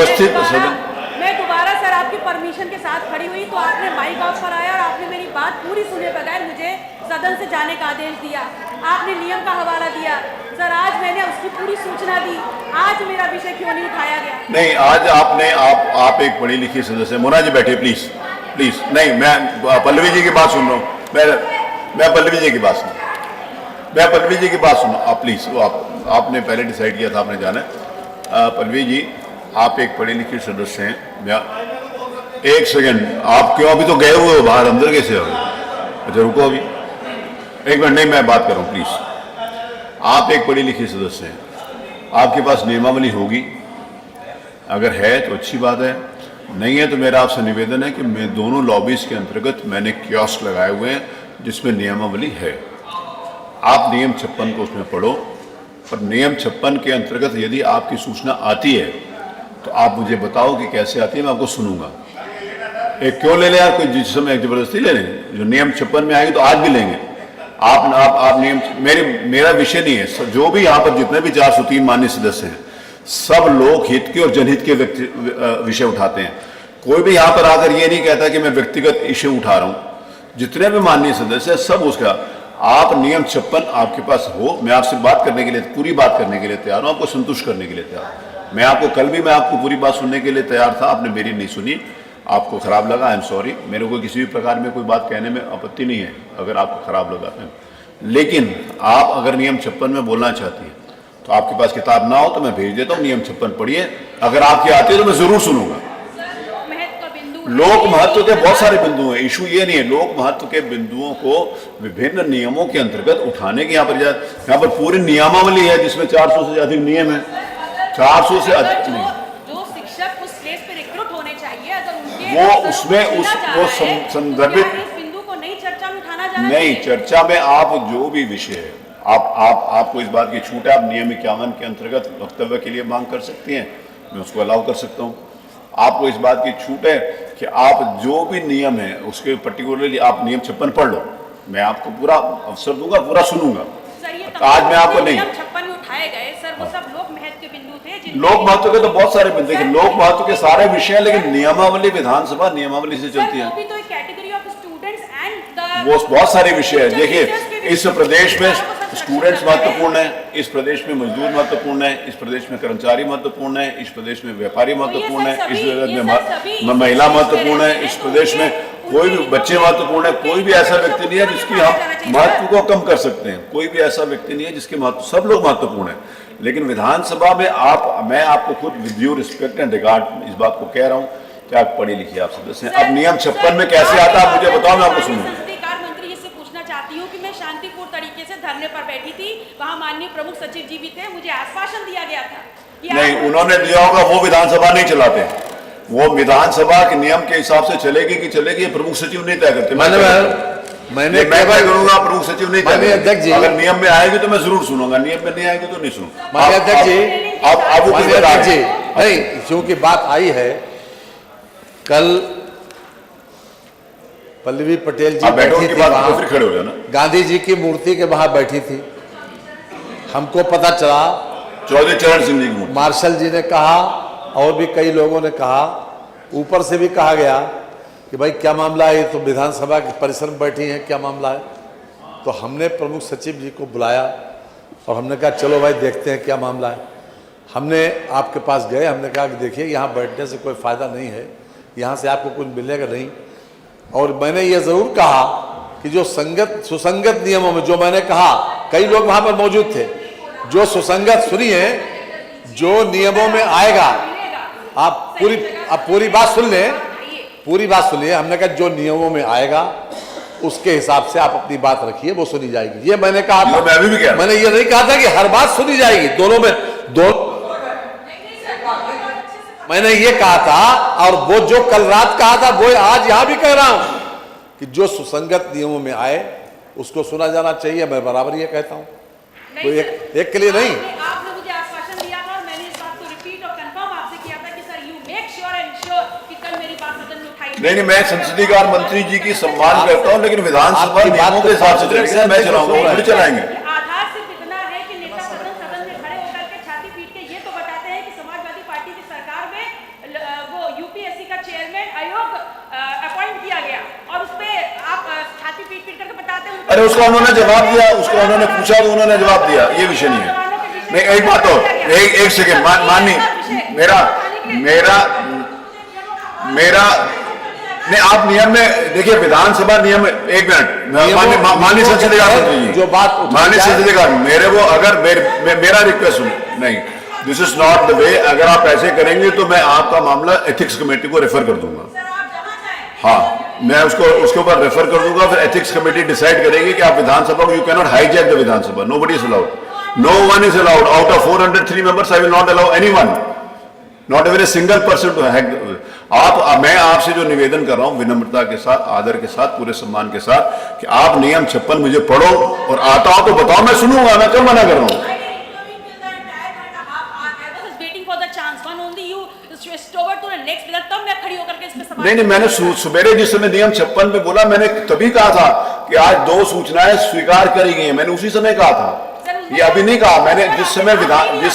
व्यवस्थित सदन। मैं दोबारा सर आपकी परमिशन के साथ खड़ी हुई तो आपने माइक ऑफ कराया और आपने मेरी बात पूरी सुने बगैर मुझे सदन से जाने का आदेश दिया। आपने नियम का हवाला दिया सर, आज मैंने उसकी पूरी सूचना दी, आज मेरा विषय क्यों नहीं उठाया गया? नहीं, आज आपने आप एक पढ़ी लिखी सदस्य। मोना जी बैठे प्लीज प्लीज। नहीं, मैं पल्लवी जी की बात सुन रहा हूँ। मैं पल्लवी जी की बात सुन मैं पल्लवी जी की बात सुनो आप प्लीज। वो आपने पहले डिसाइड किया था आपने जाना है। पल्लवी जी, आप एक पढ़ी लिखी सदस्य हैं। एक सेकंड, आप क्यों अभी तो गए हुए हो बाहर, अंदर कैसे हो? अच्छा रुको अभी एक मिनट। नहीं, मैं बात कर रहा हूँ प्लीज। आप एक पढ़ी लिखी सदस्य हैं, आपके पास नियमावली होगी, अगर है तो अच्छी बात है, नहीं है तो मेरा आपसे निवेदन है कि मैं दोनों लॉबीज के अंतर्गत मैंने कियोस्क लगाए हुए हैं जिसमें नियमावली है। आप नियम 56 को उसमें पढ़ो, और नियम 56 के अंतर्गत यदि आपकी सूचना आती है तो आप मुझे बताओ कि कैसे आती है, मैं आपको सुनूंगा। एक क्यों ले लें यार, कोई जिस समय जबरदस्ती ले लें? जो नियम 56 में आएगी तो आज भी लेंगे। आप नियम, मेरा विषय नहीं है। जो भी यहाँ पर जितने भी 403 माननीय सदस्य हैं, सब लोक हित के और जनहित के विषय उठाते हैं। कोई भी यहाँ पर आकर ये नहीं कहता कि मैं व्यक्तिगत इश्यू उठा रहा हूँ। जितने भी माननीय सदस्य हैं सब उसका, आप नियम 56 आपके पास हो, मैं आपसे बात करने के लिए, पूरी बात करने के लिए तैयार हूँ, आपको संतुष्ट करने के लिए तैयार हूँ। मैं आपको कल भी मैं आपको पूरी बात सुनने के लिए तैयार था, आपने मेरी नहीं सुनी, आपको खराब लगा, आई एम सॉरी। मेरे को किसी भी प्रकार में कोई बात कहने में आपत्ति नहीं है अगर आपको खराब लगा है। लेकिन आप अगर नियम 56 में बोलना चाहती है तो आपके पास किताब ना हो तो मैं भेज देता हूँ, नियम 56 पढ़िए। अगर आपकी आती है तो मैं जरूर सुनूंगा। लोक महत्व के बहुत सारे बिंदु हैं, इशू ये नहीं है। लोक महत्व के बिंदुओं को विभिन्न नियमों के अंतर्गत उठाने की यहाँ पर पूरी नियमावली है जिसमें 400 से अधिक नियम है। 400 से अधिक नहीं, जो शिक्षक उस प्लेस पे रिक्रूट होने चाहिए, अगर उनके वो उसमें वो संदर्भित बिंदु को नई चर्चा में उठाना जाना नहीं। चर्चा में आप जो भी विषय है, आपको इस बात की छूट है, आप नियम 51 के अंतर्गत वक्तव्य के लिए मांग कर सकती हैं, मैं उसको अलाउ कर सकता हूँ। आपको इस बात की छूट है कि आप जो भी नियम है उसके पर्टिकुलरली आप नियम 56 पढ़ लो, मैं आपको पूरा अवसर दूंगा, पूरा सुनूंगा। आज मैं आपको नहीं, 56 में उठाए गए सर, वो सब लोक महत्व के बिंदु थे। लोक महत्व के तो बहुत सारे बिंदु हैं, लोक महत्व के सारे विषय हैं, लेकिन नियमावली विधानसभा नियमावली से चलती है। वो बहुत सारे विषय है। देखिए, इस प्रदेश में स्टूडेंट्स महत्वपूर्ण है, इस प्रदेश में मजदूर महत्वपूर्ण है, इस प्रदेश में कर्मचारी महत्वपूर्ण है, इस प्रदेश में व्यापारी महत्वपूर्ण है, इस प्रदेश में महिला महत्वपूर्ण है, इस प्रदेश में कोई भी बच्चे महत्वपूर्ण है। कोई भी ऐसा व्यक्ति नहीं है जिसकी हम महत्व को कम कर सकते हैं, कोई भी ऐसा व्यक्ति नहीं है जिसके महत्व, सब लोग महत्वपूर्ण है। लेकिन विधानसभा में मैं आपको खुद with due respect and regard इस बात को कह रहा हूँ कि आप पढ़ी लिखी आप सदस्य हैं। अब नियम 56 में कैसे आता है आप मुझे बताओ, मैं आपको सुनूंगा। शांतिपूर्ण तरीके से धरने पर बैठी थी, वहां माननीय प्रमुख सचिव जी भी थे, मुझे आश्वासन दिया गया था। नहीं, उन्होंने दिया होगा, वो विधानसभा नहीं चलाते, वो विधानसभा के नियम के हिसाब से चलेगी कि चलेगी प्रमुख सचिव नहीं तय करते। मैं करूंगा, प्रमुख सचिव नहीं तय करते। अगर नियम में आएगी तो मैं जरूर सुनूंगा, नियम में नहीं आएगी तो नहीं सुनूंगा। अध्यक्ष जी, नहीं, क्योंकि बात आई है, कल पल्लवी पटेल जी बैठी थी वहां, फिर खड़े हो जाना, गांधी जी की मूर्ति के वहां बैठी थी। हमको पता चला, चौधरी चरण सिंह जी की मूर्ति, मार्शल जी ने कहा और भी कई लोगों ने कहा, ऊपर से भी कहा गया कि भाई क्या मामला है, तो विधानसभा के परिसर में बैठी हैं, क्या मामला है। तो हमने प्रमुख सचिव जी को बुलाया और हमने कहा चलो भाई देखते हैं क्या मामला है। हमने आपके पास गए, हमने कहा कि देखिए यहाँ बैठने से कोई फ़ायदा नहीं है, यहाँ से आपको कुछ मिलेगा नहीं। और मैंने ये ज़रूर कहा कि जो सुसंगत नियमों में, जो मैंने कहा, कई लोग वहाँ पर मौजूद थे, जो सुसंगत, सुनिए, जो नियमों में आएगा, आप पूरी बात सुन लें, पूरी बात सुनिए। हमने कहा जो नियमों में आएगा उसके हिसाब से आप अपनी बात रखिए, वो सुनी जाएगी। ये मैंने कहा था, मैंने ये नहीं कहा था कि हर बात सुनी जाएगी, दोनों में मैंने ये कहा था, और वो जो कल रात कहा था वो आज यहां भी कह रहा हूं कि जो सुसंगत नियमों में आए उसको सुना जाना चाहिए। मैं बराबर ये कहता हूं, कोई एक के लिए नहीं। आपने मुझे आश्वासन दिया था और मैंने इस बात को रिपीट और कंफर्म आपसे किया था कि sir you make sure and sure कि कल मेरी बात सदन में उठाई। नहीं, मैं संसदीय कार्य मंत्री जी की सम्मान करता हूं, लेकिन विधानसभा नियमों के हिसाब से चलेगा, मैं चलाऊंगा, वो नहीं चलाएंगे। आधार सिर्फ इतना है कि नेता सदन में खड़े होकर के छाती पीट के ये तो बताते हैं कि समाजवादी पार्टी की सरकार में अरे उसका उन्होंने जवाब दिया, उसको उन्होंने पूछा तो उन्होंने जवाब दिया, ये विषय नहीं है। नहीं, एक बात और, एक सेकेंड माननी, मेरा नहीं, आप नियम में देखिए, विधानसभा नियम, एक मिनट, माननीय संसदीय जो बात माननीय संसदीय मेरे वो, अगर मेरा रिक्वेस्ट सुनो, नहीं, this is not the way. अगर आप ऐसे करेंगे तो मैं आपका मामला एथिक्स कमेटी को रेफर कर दूंगा। हाँ, मैं उसको उसके ऊपर रेफर कर दूंगा, फिर एथिक्स कमेटी डिसाइड करेगी कि आप विधानसभा को, you can not hijack the Vidhansabha, nobody is allowed, no one is allowed out of 403 members, I will not allow anyone, not even a single person to hack. मैं आपसे जो निवेदन कर रहा हूं विनम्रता के साथ, आदर के साथ, पूरे सम्मान के साथ, कि आप नियम 56 मुझे पढ़ो और आता हो तो बताओ, मैं सुनूंगा, मैं कब मना कर रहा हूं। नहीं, मैंने सुबेरे जिस समय नियम 56 पे बोला, मैंने तभी कहा था कि आज 2 सूचनाएं स्वीकार करी गई हैं, मैंने उसी समय कहा था, ये अभी नहीं कहा मैंने। जिस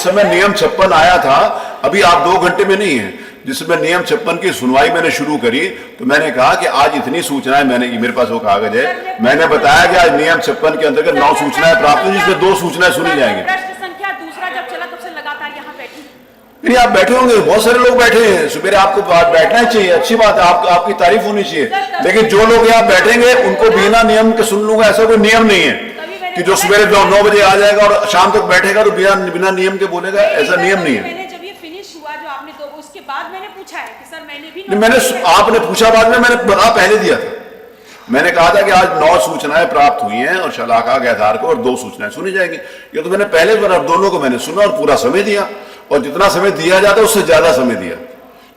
समय नियम 56 आया था, अभी आप 2 घंटे में नहीं है, जिस समय नियम 56 की सुनवाई मैंने शुरू करी, तो मैंने कहा कि आज इतनी सूचनाएं, मेरे पास वो कागज है, मैंने बताया कि आज नियम 56 के अंतर्गत 9 सूचनाएं प्राप्त हुई, जिसमें 2 सूचनाएं सुनी जाएंगी। नहीं, आप बैठे होंगे, बहुत सारे लोग बैठे हैं, सुबह आपको बैठना ही चाहिए, अच्छी बात है, आपकी तारीफ होनी चाहिए, लेकिन जो लोग यहाँ बैठेंगे उनको बिना नियम के सुन लूंगा, ऐसा कोई नियम नहीं है कि जो सुबह 9 बजे आ जाएगा और शाम तक बैठेगा तो बिना नियम के बोलेगा, ऐसा नियम नहीं है। मैंने जब ये फिनिश हुआ जो आपने दो, उसके बाद मैंने पूछा है कि सर मैंने भी आपने पूछा बाद में, मैंने बता पहले दिया था, मैंने कहा था कि आज 9 सूचनाएं प्राप्त हुई हैं और शलाका के आधार को, और 2 सूचनाएं सुनी जाएंगी। ये तो मैंने पहले दोनों को मैंने सुना और पूरा समय दिया, और जितना समय दिया जाता है उससे ज्यादा समय दिया।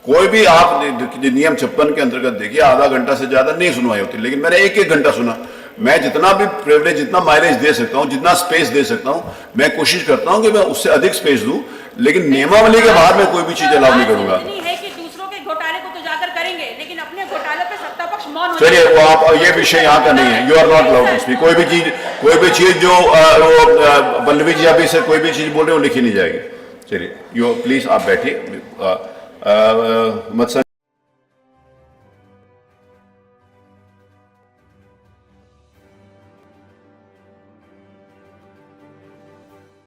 कोई भी आप नियम 56 के अंतर्गत देखिए, आधा घंटा से ज्यादा नहीं सुनवाई होती, लेकिन मैंने 1 घंटा सुना। मैं जितना भी प्रिविलेज, जितना माइलेज दे सकता हूं, जितना स्पेस दे सकता हूं, मैं कोशिश करता हूं कि मैं उससे अधिक स्पेस दूं, लेकिन नियमावली के बाहर मैं कोई भी चीज अलाउ नहीं करूंगा। दूसरों के घोटाले को तो जाकर करेंगे, लेकिन अपने घोटाले पे सत्ता पक्ष मौन हो चलिए, वो आप, ये विषय यहाँ का नहीं है, you are not allowed to speak. कोई भी चीज जो पल्लवी जी अभी से कोई भी चीज बोल रहे हो लिखी नहीं जाएगी। चलिए, प्लीज आप बैठिए, मत